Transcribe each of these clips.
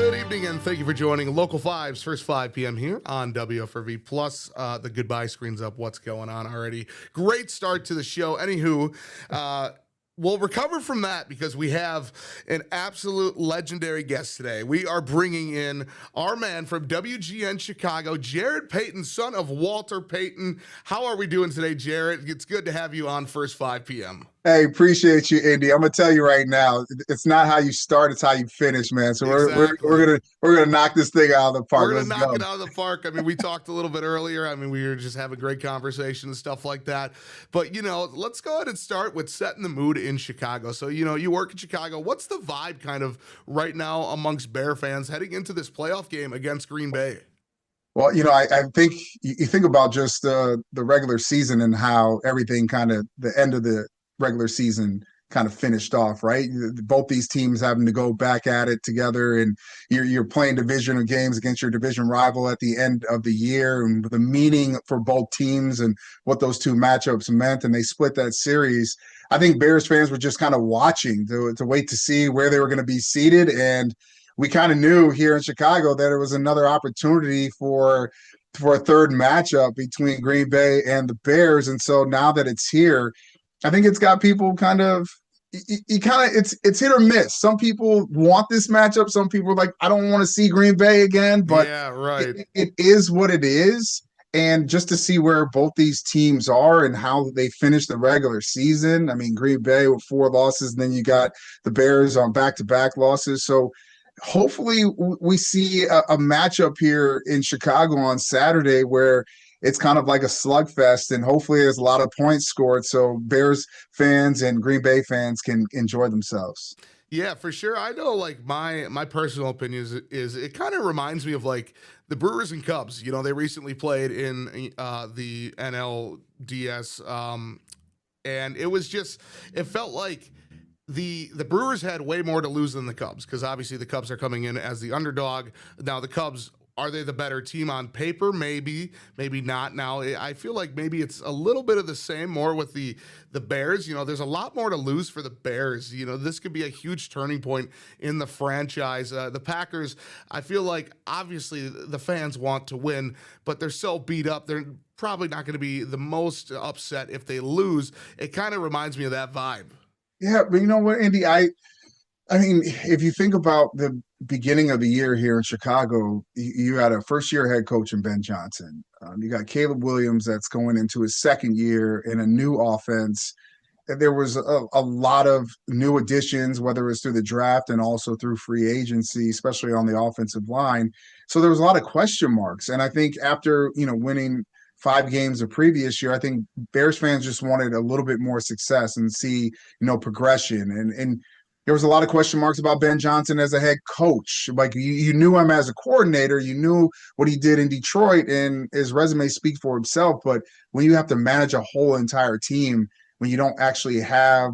Good evening, and thank you for joining Local 5's first 5 p.m. here on WFRV. Plus, the goodbye screen's up. What's going on already? Great start to the show. Anywho, we'll recover from that because we have an absolute legendary guest today. We are bringing in our man from WGN Chicago, Jarrett Payton, son of Walter Payton. How are we doing today, Jarrett? It's good to have you on first 5 p.m. Hey, appreciate you, Indy. I'm gonna tell you right now, it's not how you start, it's how you finish, man. So we're gonna knock this thing out of the park. We're gonna Let's knock go. it out of the park. I mean, we talked a little bit earlier. I mean, we were just having great conversation and stuff like that. But let's go ahead and start with setting the mood in Chicago. So you work in Chicago. What's the vibe kind of right now amongst Bear fans heading into this playoff game against Green Bay? Well, I think you think about just the regular season and how everything kind of the end of the regular season kind of finished off, right? Both these teams having to go back at it together, and you're playing divisional games against your division rival at the end of the year, and the meaning for both teams and what those two matchups meant, and they split that series. I think Bears fans were just kind of watching to wait to see where they were going to be seated, and we kind of knew here in Chicago that it was another opportunity for a third matchup between Green Bay and the Bears. And so now that it's here, I think it's got people it's hit or miss. Some people want this matchup. Some people are like, I don't want to see Green Bay again, but yeah, right. It is what it is. And just to see where both these teams are and how they finish the regular season. I mean, Green Bay with 4 losses, and then you got the Bears on back-to-back losses. So hopefully we see a matchup here in Chicago on Saturday where it's kind of like a slugfest, and hopefully there's a lot of points scored so Bears fans and Green Bay fans can enjoy themselves. Yeah, for sure. I know, like, my personal opinion is it kind of reminds me of, like, the Brewers and Cubs. They recently played in the NLDS, and it felt like the Brewers had way more to lose than the Cubs, because obviously the Cubs are coming in as the underdog. Now, the Cubs, are they the better team on paper? Maybe not. Now, I feel like maybe it's a little bit of the same, more with the Bears. There's a lot more to lose for the Bears. This could be a huge turning point in the franchise. The Packers, I feel like obviously the fans want to win, but they're so beat up. They're probably not going to be the most upset if they lose. It kind of reminds me of that vibe. Yeah, but you know what, Andy? I mean, if you think about the beginning of the year here in Chicago, you had a first-year head coach in Ben Johnson. You got Caleb Williams that's going into his second year in a new offense. There was a lot of new additions, whether it was through the draft and also through free agency, especially on the offensive line. So there was a lot of question marks. And I think after, winning 5 games the previous year, I think Bears fans just wanted a little bit more success and see, progression. And there was a lot of question marks about Ben Johnson as a head coach. Like you knew him as a coordinator, you knew what he did in Detroit, and his resume speaks for himself. But when you have to manage a whole entire team, when you don't actually have,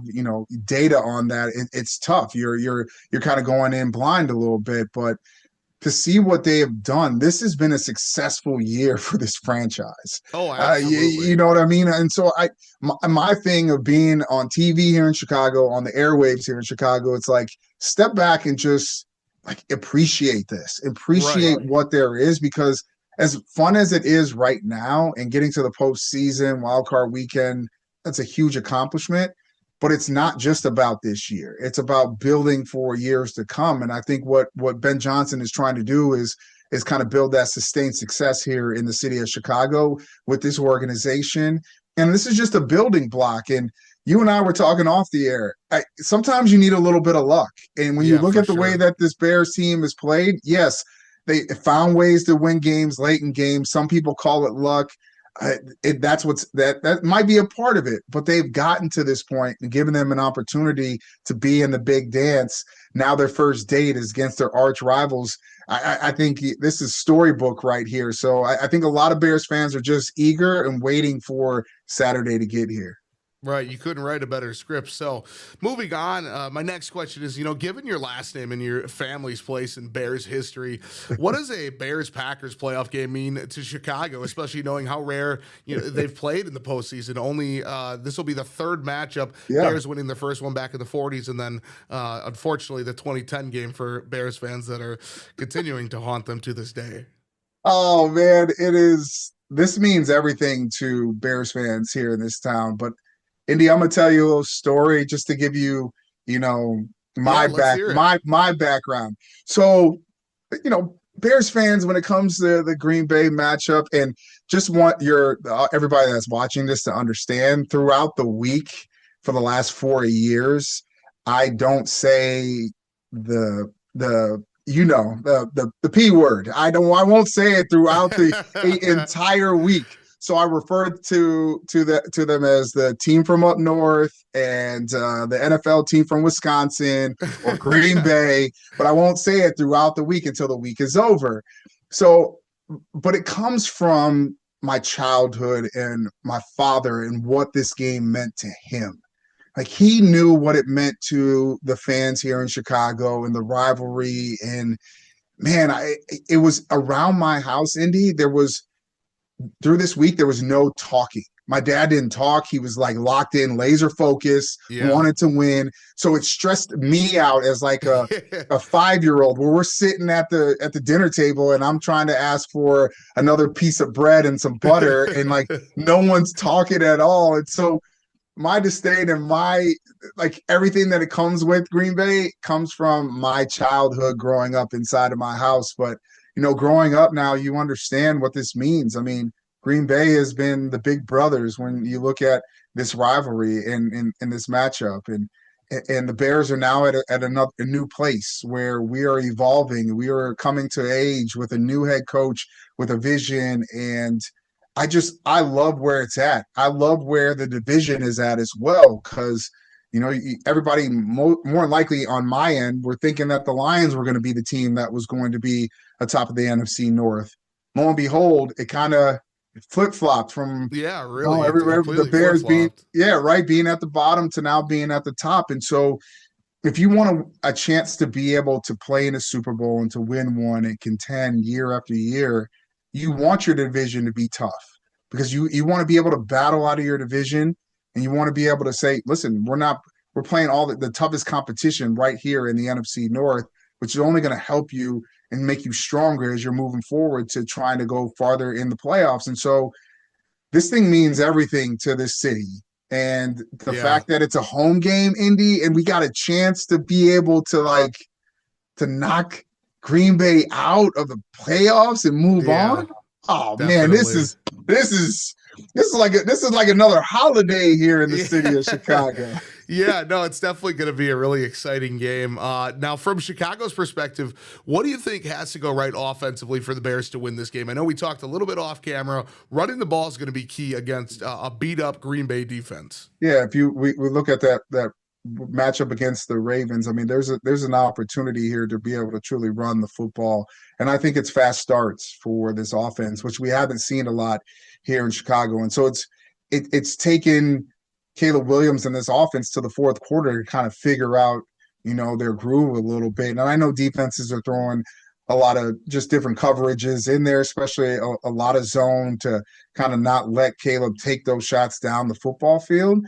data on that, it's tough. You're kind of going in blind a little bit, but to see what they have done, this has been a successful year for this franchise. Oh, absolutely. You know what I mean? And so my thing of being on TV here in Chicago, on the airwaves here in Chicago, it's like step back and just like appreciate this, appreciate what there is, because as fun as it is right now and getting to the postseason, wild card weekend, that's a huge accomplishment. But it's not just about this year. It's about building for years to come. And I think what Ben Johnson is trying to do is kind of build that sustained success here in the city of Chicago with this organization. And this is just a building block. And you and I were talking off the air. Sometimes you need a little bit of luck. And when you look at the way that this Bears team has played, yes, they found ways to win games late in games. Some people call it luck. That might be a part of it, but they've gotten to this point and given them an opportunity to be in the big dance. Now their first date is against their arch rivals. I think this is storybook right here. So I think a lot of Bears fans are just eager and waiting for Saturday to get here. Right, you couldn't write a better script. So, moving on, my next question is, given your last name and your family's place in Bears history, what does a Bears Packers playoff game mean to Chicago, especially knowing how rare they've played in the postseason? Only this will be the third matchup. Yeah. Bears winning the first one back in the '40s, and then unfortunately the 2010 game for Bears fans that are continuing to haunt them to this day. Oh man, it is. This means everything to Bears fans here in this town. But Indy, I'm gonna tell you a little story just to give you, you know, Yeah, my let's back, hear it. my background. So, Bears fans, when it comes to the Green Bay matchup, and just want your everybody that's watching this to understand, throughout the week for the last 4 years, I don't say the P word. I won't say it throughout the entire week. So I refer to them as the team from up north and the NFL team from Wisconsin or Green Bay, but I won't say it throughout the week until the week is over. So, but it comes from my childhood and my father and what this game meant to him. Like, he knew what it meant to the fans here in Chicago and the rivalry. And man, it was around my house, Indy. There was through this week, there was no talking. My dad didn't talk. He was like locked in, laser focused, Yeah. wanted to win. So it stressed me out as like a 5-year-old, where we're sitting at the dinner table and I'm trying to ask for another piece of bread and some butter, and like no one's talking at all. And so my disdain and my like everything that it comes with Green Bay comes from my childhood growing up inside of my house. But growing up now, you understand what this means. I mean, Green Bay has been the big brothers when you look at this rivalry in this matchup, and the Bears are now at a new place where we are evolving. We are coming to age with a new head coach with a vision, and I love where it's at. I love where the division is at as well, because everybody more likely on my end were thinking that the Lions were going to be the team that was going to be atop of the NFC North. Lo and behold, it kind of flip-flopped from Yeah, really, it the completely flip Bears being flopped. being at the bottom to now being at the top. And so if you want a chance to be able to play in a Super Bowl and to win one and contend year after year, you want your division to be tough, because you want to be able to battle out of your division, and you want to be able to say, listen, we're playing all the toughest competition right here in the NFC North, which is only going to help you and make you stronger as you're moving forward to trying to go farther in the playoffs. And so this thing means everything to this city. And the Yeah, fact that it's a home game, Indy, and we got a chance to be able to knock Green Bay out of the playoffs and move yeah, on. Oh man, definitely. this is like another holiday here in the city of Yeah. Chicago. Yeah, no, it's definitely going to be a really exciting game. Now, from Chicago's perspective, what do you think has to go right offensively for the Bears to win this game? I know we talked a little bit off camera. Running the ball is going to be key against a beat up Green Bay defense. Yeah, if we look at that matchup against the Ravens, I mean, there's an opportunity here to be able to truly run the football, and I think it's fast starts for this offense, which we haven't seen a lot here in Chicago. And so it's taken Caleb Williams and this offense to the fourth quarter to kind of figure out their groove a little bit. And I know defenses are throwing a lot of just different coverages in there, especially a lot of zone, to kind of not let Caleb take those shots down the football field.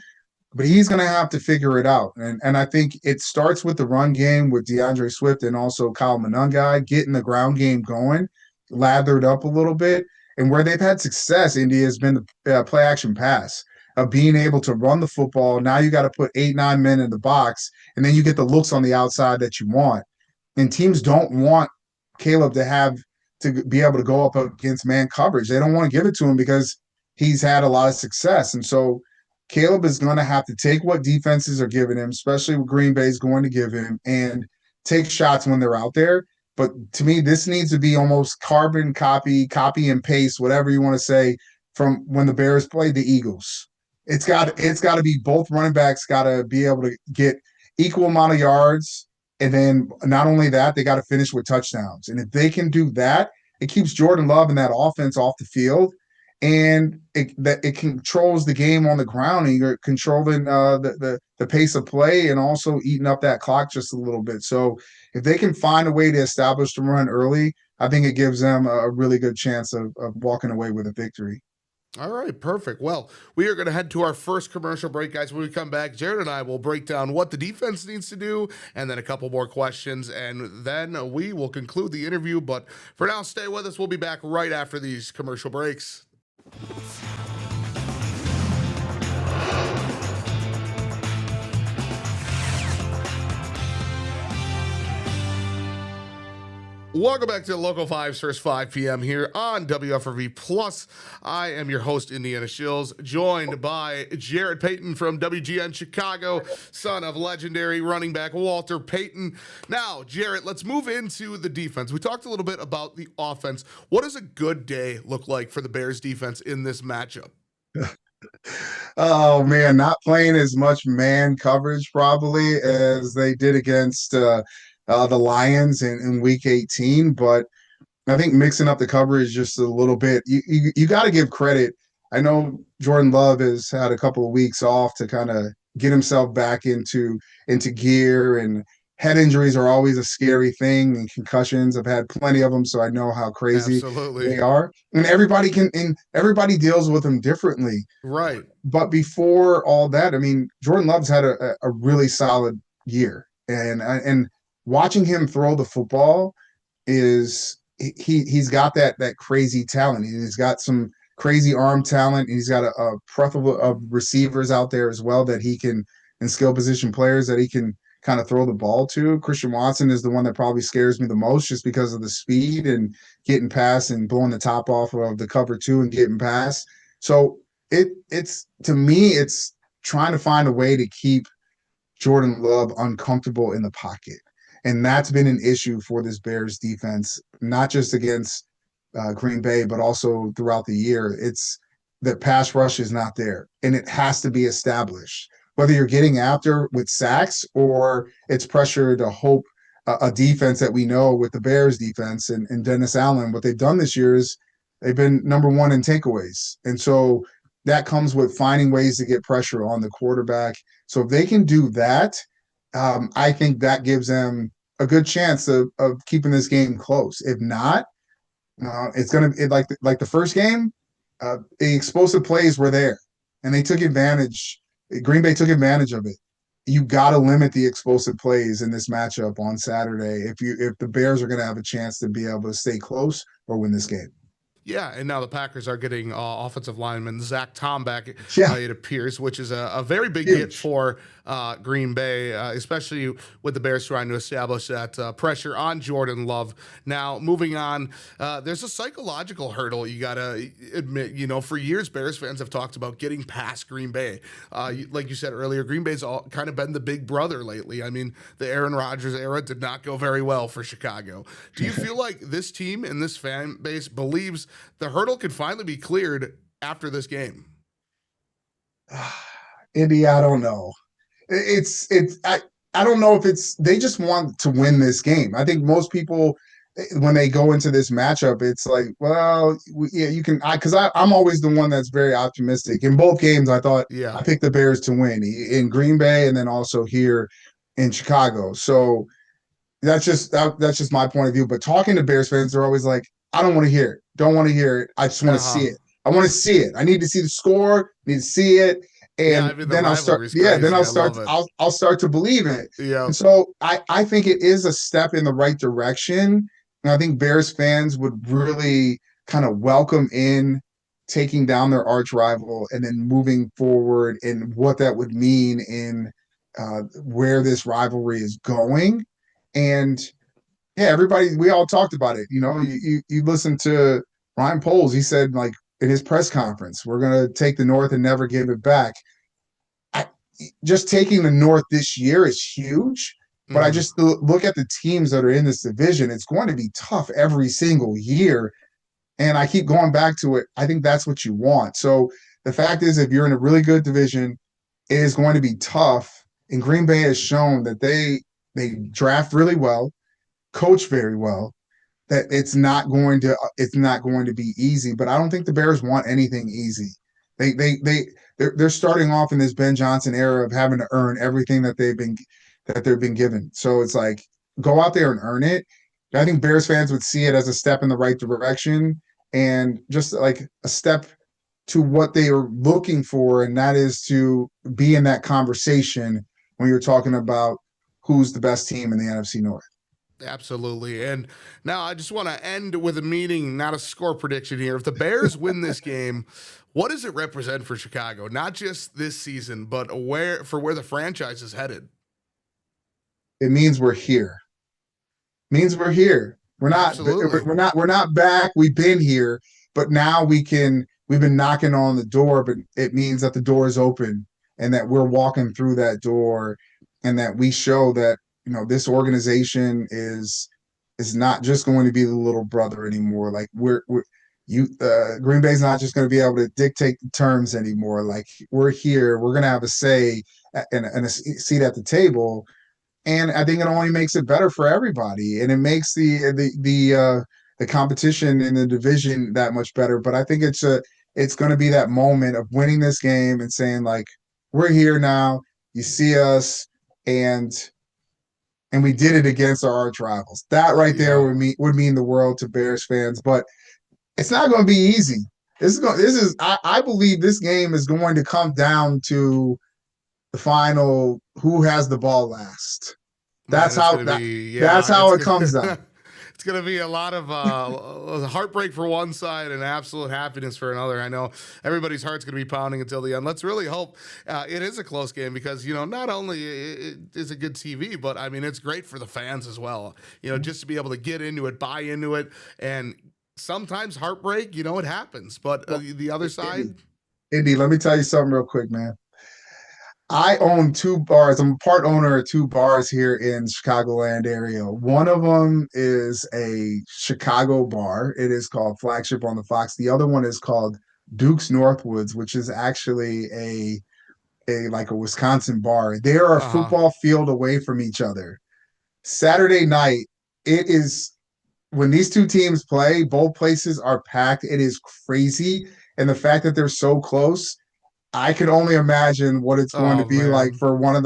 But he's going to have to figure it out. And I think it starts with the run game with DeAndre Swift and also Kyle Monangai getting the ground game going, lathered up a little bit. And where they've had success, India, has been the play action pass of being able to run the football. Now you got to put 8, 9 men in the box, and then you get the looks on the outside that you want. And teams don't want Caleb to be able to go up against man coverage. They don't want to give it to him because he's had a lot of success. And so Caleb is going to have to take what defenses are giving him, especially what Green Bay is going to give him, and take shots when they're out there. But to me, this needs to be almost carbon copy and paste, whatever you want to say, from when the Bears played the Eagles. It's got to be both running backs got to be able to get equal amount of yards, and then not only that, they got to finish with touchdowns. And if they can do that, it keeps Jordan Love and that offense off the field. and it controls the game on the ground, and you're controlling the pace of play and also eating up that clock just a little bit. So if they can find a way to establish the run early, I think it gives them a really good chance of walking away with a victory. All right, perfect. Well, we are going to head to our first commercial break, guys. When we come back, Jared and I will break down what the defense needs to do and then a couple more questions, and then we will conclude the interview. But for now, stay with us. We'll be back right after these commercial breaks. Welcome back to Local 5's first 5 p.m. here on WFRV Plus. I am your host, Indiana Shills, joined by Jarrett Payton from WGN Chicago, son of legendary running back Walter Payton. Now, Jarrett, let's move into the defense. We talked a little bit about the offense. What does a good day look like for the Bears defense in this matchup? Oh man, not playing as much man coverage probably as they did against the Lions in Week 18, but I think mixing up the coverage just a little bit. You got to give credit. I know Jordan Love has had a couple of weeks off to kind of get himself back into gear, and head injuries are always a scary thing, and concussions. I've had plenty of them, so I know how crazy Absolutely. they are. And everybody deals with them differently. Right. But before all that, I mean, Jordan Love's had a really solid year, and watching him throw the football is he's got that crazy talent. He's got some crazy arm talent. He's got a plethora of receivers out there as well that he can, and skill position players that he can kind of throw the ball to. Christian Watson is the one that probably scares me the most just because of the speed and getting past and blowing the top off of the cover two and getting past. So it's to me, it's trying to find a way to keep Jordan Love uncomfortable in the pocket. And that's been an issue for this Bears defense, not just against Green Bay, but also throughout the year. It's that pass rush is not there, and it has to be established. Whether you're getting after with sacks or it's pressure to hope a defense that we know with the Bears defense and Dennis Allen, what they've done this year is they've been number one in takeaways. And so that comes with finding ways to get pressure on the quarterback. So if they can do that, I think that gives them a good chance of keeping this game close. If not, it's going to like the first game, the explosive plays were there, and they took advantage. Green Bay took advantage of it. You got to limit the explosive plays in this matchup on Saturday if the Bears are going to have a chance to be able to stay close or win this game. Yeah, and now the Packers are getting offensive lineman Zach Tom back, it appears, which is a very big hit for Green Bay, especially with the Bears trying to establish that pressure on Jordan Love. Now, moving on, there's a psychological hurdle you got to admit. You know, for years, Bears fans have talked about getting past Green Bay. Like you said earlier, Green Bay's kind of been the big brother lately. I mean, the Aaron Rodgers era did not go very well for Chicago. Do you feel like this team and this fan base believes the hurdle could finally be cleared after this game? Indy, I don't know. I don't know if they just want to win this game. I think most people, when they go into this matchup, it's like, well, yeah, you can, because I'm always the one that's very optimistic. In both games, I thought I picked the Bears to win in Green Bay and then also here in Chicago. So that's just my point of view. But talking to Bears fans, they're always like, I don't want to hear it. Don't want to hear it. I just want to see it. I want to see it. I need to see the score. I need to see it. And then I'll start. Yeah, then I'll start. I'll start to believe it. Yeah. And so I think it is a step in the right direction. And I think Bears fans would really kind of welcome in taking down their arch rival and then moving forward and what that would mean in where this rivalry is going. And yeah, we all talked about it. You know, you listen to Ryan Poles. He said, like, in his press conference, we're going to take the North and never give it back. Just taking the North this year is huge. But I just look at the teams that are in this division. It's going to be tough every single year. And I keep going back to it. I think that's what you want. So the fact is, if you're in a really good division, it is going to be tough. And Green Bay has shown that they draft really well, coach very well, that it's not going to be easy. But I don't think the Bears want anything easy. They're starting off in this Ben Johnson era of having to earn everything that they've been given. So it's like go out there and earn it. I think Bears fans would see it as a step in the right direction and just like a step to what they are looking for, and that is to be in that conversation when you're talking about who's the best team in the NFC North. Absolutely. And now I just want to end with a meaning, not a score prediction here. If the Bears win this game, what does it represent for Chicago? Not just this season, but where the franchise is headed. It means we're here. It means we're here. We're not Absolutely. we're not back. We've been here, but now we've been knocking on the door, but it means that the door is open and that we're walking through that door and that we show that this organization is not just going to be the little brother anymore. Like we're you Green Bay's not just going to be able to dictate the terms anymore. Like we're here, we're going to have a say and a seat at the table, and I think it only makes it better for everybody, and it makes the competition in the division that much better. But I think it's going to be that moment of winning this game and saying like we're here now. You see us, and we did it against our arch rivals. That right there Yeah. would mean the world to Bears fans. But it's not going to be easy. I believe this game is going to come down to the final who has the ball last. Man, That's it's how gonna that be that's yeah, how it comes down. it's gonna be a lot of heartbreak for one side and absolute happiness for another. I know everybody's heart's gonna be pounding until the end. Let's really hope it is a close game because not only is it good TV, but I mean it's great for the fans as well. Just to be able to get into it, buy into it, and sometimes heartbreak. It happens, but Well, the other side. Indy, let me tell you something real quick, man. I own two bars. I'm a part owner of two bars here in Chicagoland area. One of them is a Chicago bar. It is called Flagship on the Fox. The other one is called Duke's Northwoods, which is actually a like a Wisconsin bar. They are a Uh huh. football field away from each other. Saturday night, it is when these two teams play, both places are packed. It is crazy. And the fact that they're so close, I can only imagine what it's going to Oh be like man. for one of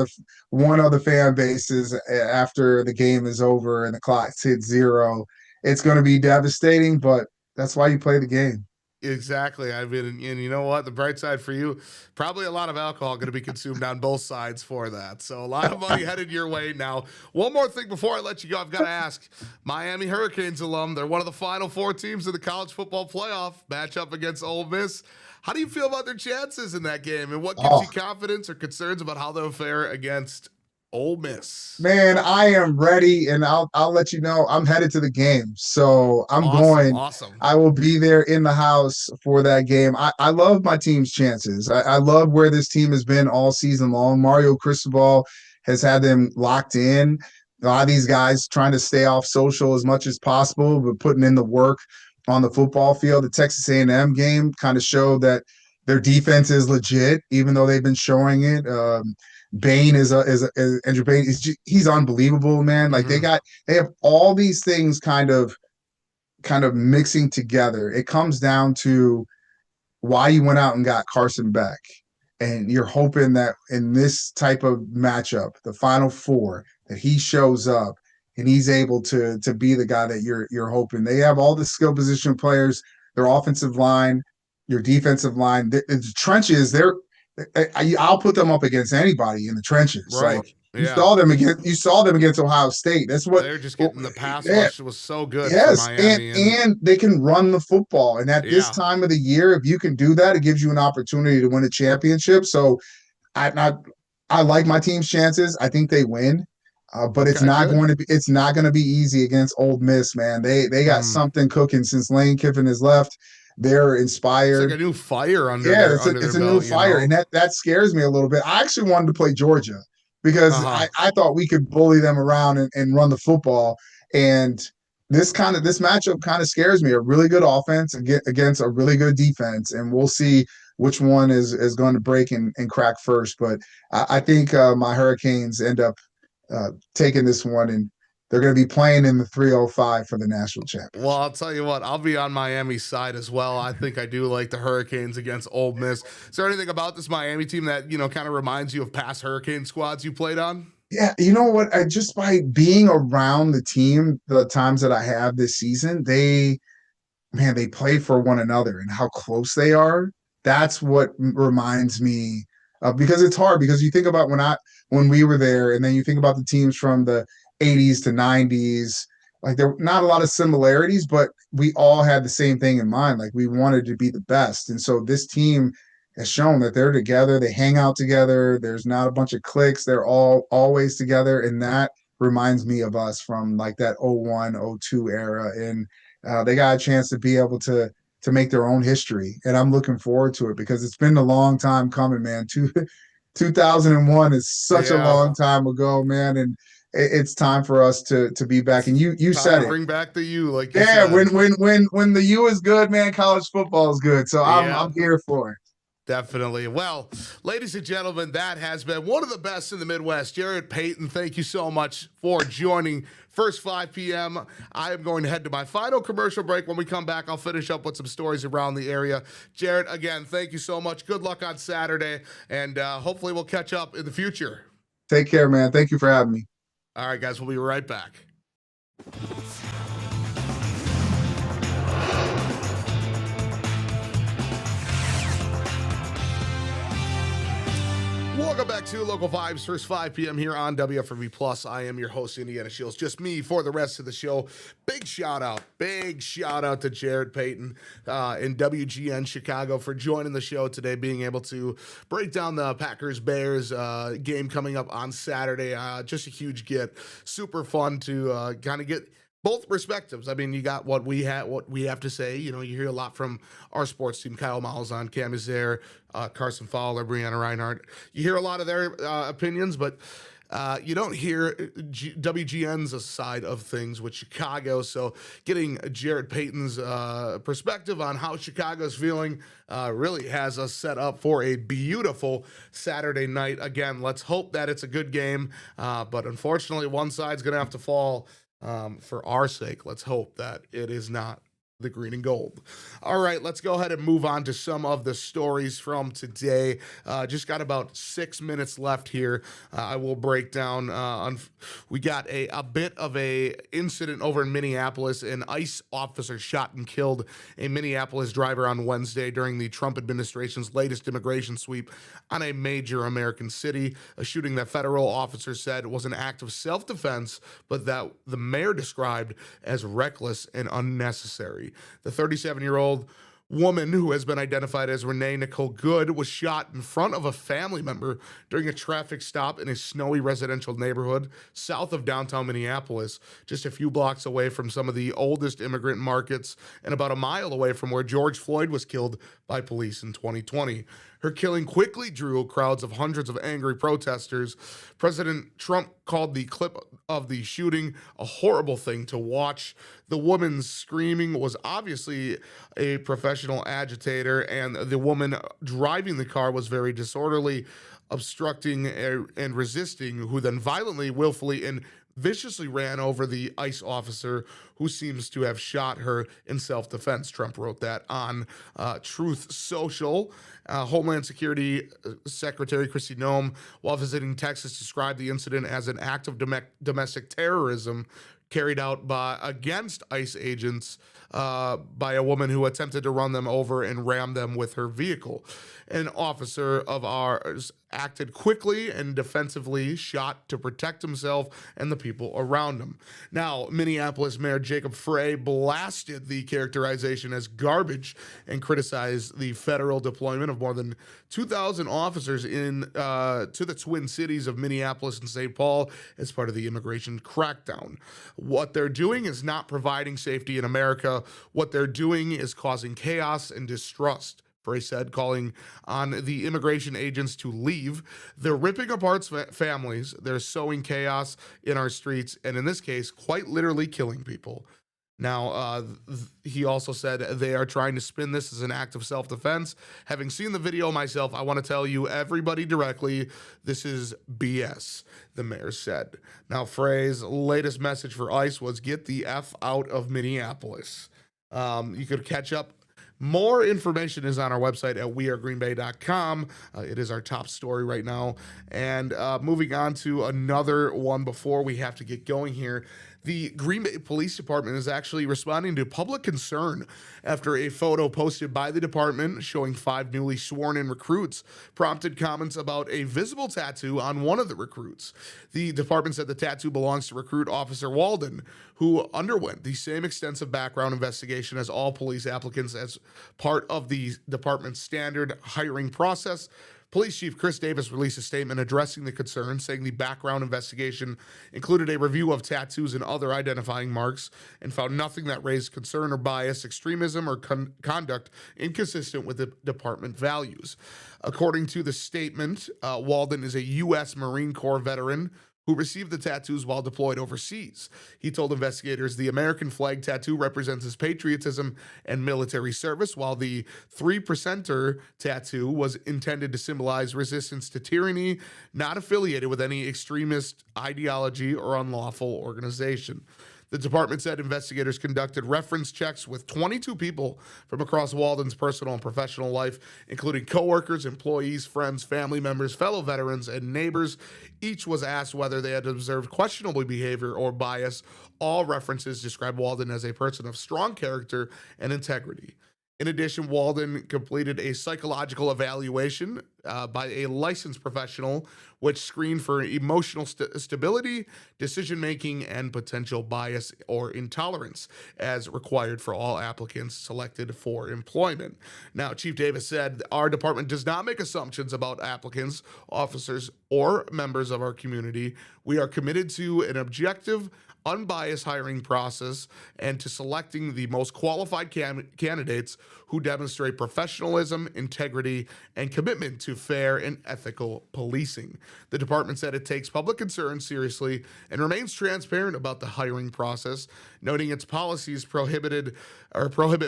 the fan bases after the game is over and the clock's hit zero. It's going to be devastating, but that's why you play the game. Exactly. I mean, and you know what? The bright side for you, probably a lot of alcohol going to be consumed on both sides for that. So a lot of money headed your way. Now, one more thing before I let you go, I've got to ask. Miami Hurricanes alum, they're one of the final four teams in the college football playoff matchup against Ole Miss. How do you feel about their chances in that game, and what gives Oh, you confidence or concerns about how they'll fare against Ole Miss? man, I am ready, and I'll let you know I'm headed to the game. So I'm Awesome, going. awesome. I will be there in the house for that game. I love my team's chances. I love where this team has been all season long. Mario Cristobal has had them locked in. A lot of these guys trying to stay off social as much as possible, but putting in the work on the football field. The Texas A&M game kind of showed that their defense is legit, even though they've been showing it. Bain is Andrew Bain. He's unbelievable, man. Like Hmm. they have all these things kind of mixing together. It comes down to why you went out and got Carson Beck, and you're hoping that in this type of matchup, the Final Four, that he shows up and he's able to be the guy that you're hoping. They have all the skill position players, their offensive line, your defensive line, the trenches. I'll put them up against anybody in the trenches. Right. Like Yeah. you saw them against Ohio State. That's what. They're just getting the pass Yeah, rush was so good for yes, and Miami, and and they can run the football. And at this yeah, time of the year, if you can do that, it gives you an opportunity to win a championship. So I I, I like my team's chances. I think they win. But okay, good. it's not going to be easy against Old Miss, man. They got Hmm. something cooking since Lane Kiffin has left. They're It's like inspired. a new fire under Yeah, their it's a new belt, fire, and that scares me a little bit. I actually wanted to play Georgia Uh because huh. I thought we could bully them around and run the football. And this matchup kind of scares me. A really good offense against a really good defense, and we'll see which one is going to break and crack first. But I think my Hurricanes end up taking this one, and they're going to be playing in the 305 for the national Well, championship. I'll tell you what, I'll be on Miami's side as well. I think I do like the Hurricanes against Ole Miss. Is there anything about this Miami team that, kind of reminds you of past Hurricane squads you played on? Yeah, you know what? I just by being around the team the times that I have this season, they play for one another and how close they are. That's what reminds me of because it's hard because you think about when we were there, and then you think about the teams from the 80s to 90s. Like there were not a lot of similarities, but we all had the same thing in mind. Like we wanted to be the best. And so this team has shown that they're together, they hang out together. There's not a bunch of cliques. They're all always together. And that reminds me of us from like that 01, 02 era. And they got a chance to be able to make their own history, and I'm looking forward to it because it's been a long time coming, man. 2001 is such a Yeah, long time ago, man, and it's time for us to be back. And you time said to it, bring back the U, like you yeah. said. When the U is good, man, college football is good. So Yeah. I'm here for it. Definitely. Well, ladies and gentlemen, that has been one of the best in the Midwest. Jarrett Payton, thank you so much for joining. First 5 p.m. I am going to head to my final commercial break. When we come back, I'll finish up with some stories around the area. Jarrett, again, thank you so much. Good luck on Saturday, and hopefully we'll catch up in the future. Take care, man. Thank you for having me. All right, guys, we'll be right back. Welcome back to Local Vibes, first 5 p.m. here on WFRV Plus. I am your host, Indiana Shields. Just me for the rest of the show. Big shout out to Jarrett Payton in WGN Chicago for joining the show today, being able to break down the Packers-Bears game coming up on Saturday. Just a huge get. Super fun to kind of get both perspectives. I mean, you got what we have to say. You hear a lot from our sports team, Kyle Malzahn, Cam Azaire, Carson Fowler, Brianna Reinhardt. You hear a lot of their opinions, but you don't hear WGN's side of things with Chicago. So getting Jarrett Payton's perspective on how Chicago's feeling really has us set up for a beautiful Saturday night. Again, let's hope that it's a good game. But unfortunately, one side's going to have to fall. For our sake, let's hope that it is not the green and gold. All right, let's go ahead and move on to some of the stories from today. Just got about 6 minutes left here. I will break down. We got a bit of a incident over in Minneapolis. An ICE officer shot and killed a Minneapolis driver on Wednesday during the Trump administration's latest immigration sweep on a major American city. A shooting that federal officers said was an act of self-defense, but that the mayor described as reckless and unnecessary. The 37-year-old woman, who has been identified as Renee Nicole Good, was shot in front of a family member during a traffic stop in a snowy residential neighborhood south of downtown Minneapolis, just a few blocks away from some of the oldest immigrant markets and about a mile away from where George Floyd was killed by police in 2020. Her killing quickly drew crowds of hundreds of angry protesters. President Trump called the clip of the shooting a horrible thing to watch. The woman screaming was obviously a professional agitator, and the woman driving the car was very disorderly, obstructing and resisting, who then violently, willfully, and viciously ran over the ICE officer who seems to have shot her in self-defense. Trump wrote that on Truth Social. Homeland Security Secretary Kristi Noem, while visiting Texas, described the incident as an act of domestic terrorism carried out against ICE agents by a woman who attempted to run them over and ram them with her vehicle. An officer of ours acted quickly and defensively, shot to protect himself and the people around him. Now, Minneapolis Mayor Jacob Frey blasted the characterization as garbage and criticized the federal deployment of more than 2,000 officers to the Twin Cities of Minneapolis and St. Paul as part of the immigration crackdown. What they're doing is not providing safety in America. What they're doing is causing chaos and distrust, Frey said, calling on the immigration agents to leave. They're ripping apart families. They're sowing chaos in our streets, and in this case, quite literally killing people. Now, he also said they are trying to spin this as an act of self-defense. Having seen the video myself, I want to tell you, everybody directly, this is BS, the mayor said. Now, Frey's latest message for ICE was get the F out of Minneapolis. You could catch up. More information is on our website at wearegreenbay.com. It is our top story right now. And moving on to another one before we have to get going here. The Green Bay Police Department is actually responding to public concern after a photo posted by the department showing 5 newly sworn-in recruits prompted comments about a visible tattoo on one of the recruits. The department said the tattoo belongs to recruit Officer Walden, who underwent the same extensive background investigation as all police applicants as part of the department's standard hiring process. Police Chief Chris Davis released a statement addressing the concern, saying the background investigation included a review of tattoos and other identifying marks and found nothing that raised concern or bias, extremism, or conduct inconsistent with the department values. According to the statement, Walden is a U.S. Marine Corps veteran who received the tattoos while deployed overseas. He told investigators the American flag tattoo represents his patriotism and military service, while the 3%er tattoo was intended to symbolize resistance to tyranny, not affiliated with any extremist ideology or unlawful organization. The department said investigators conducted reference checks with 22 people from across Walden's personal and professional life, including coworkers, employees, friends, family members, fellow veterans, and neighbors. Each was asked whether they had observed questionable behavior or bias. All references describe Walden as a person of strong character and integrity. In addition, Walden completed a psychological evaluation by a licensed professional, which screened for emotional stability, decision-making, and potential bias or intolerance, as required for all applicants selected for employment. Now, Chief Davis said, our department does not make assumptions about applicants, officers, or members of our community. We are committed to an objective, unbiased hiring process and to selecting the most qualified candidates who demonstrate professionalism, integrity, and commitment to fair and ethical policing. The department said it takes public concern seriously and remains transparent about the hiring process, noting its policies prohibit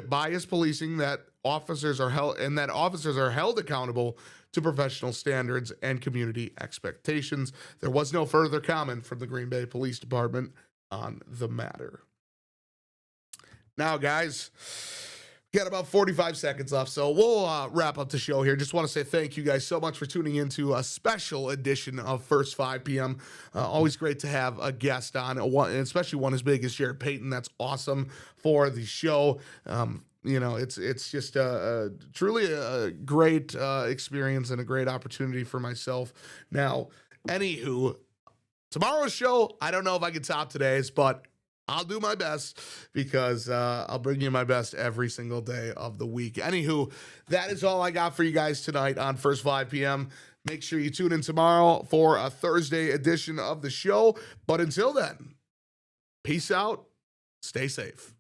bias policing, that officers are held accountable to professional standards and community expectations. There was no further comment from the Green Bay Police Department on the matter. Now, guys, we got about 45 seconds left, so we'll wrap up the show here. Just want to say thank you guys so much for tuning into a special edition of First 5 p.m. Always great to have a guest on, especially one as big as Jarrett Payton. That's awesome for the show. It's just truly a great experience and a great opportunity for myself. Now, anywho, tomorrow's show, I don't know if I can top today's, but I'll do my best because I'll bring you my best every single day of the week. Anywho, that is all I got for you guys tonight on First 5 p.m. Make sure you tune in tomorrow for a Thursday edition of the show. But until then, peace out. Stay safe.